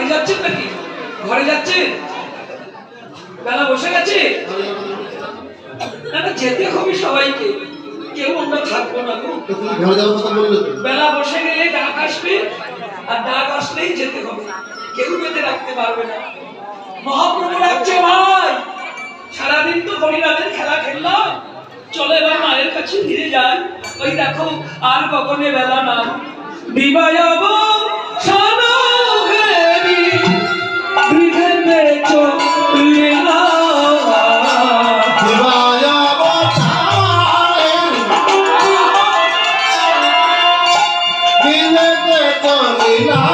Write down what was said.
বাড়ি যাচ্ছেন নাকি ঘরে যাচ্ছেন বেলা বসে গেছে না না যেতে হবে সবাইকে কেউ আমরা থাকবো না গো ঘরে যাওয়ার কথা বললে বেলা বসে গেলে ডাক আসবে আর ডাক আসলেই যেতে হবে কেউ বেঁধে রাখতে পারবে না মহাপ্রভু রাখছে ভাই সারাদিন তো হরিনামের খেলা খেললাম চলে এবার মায়ের কাছে ফিরে যাই ওই দেখো আর কখনো বেলা না দিবায়াব সানঘেরি গৃহেতে চলিলা দিবায়াব সানঘেরি গৃহেতে চলিলা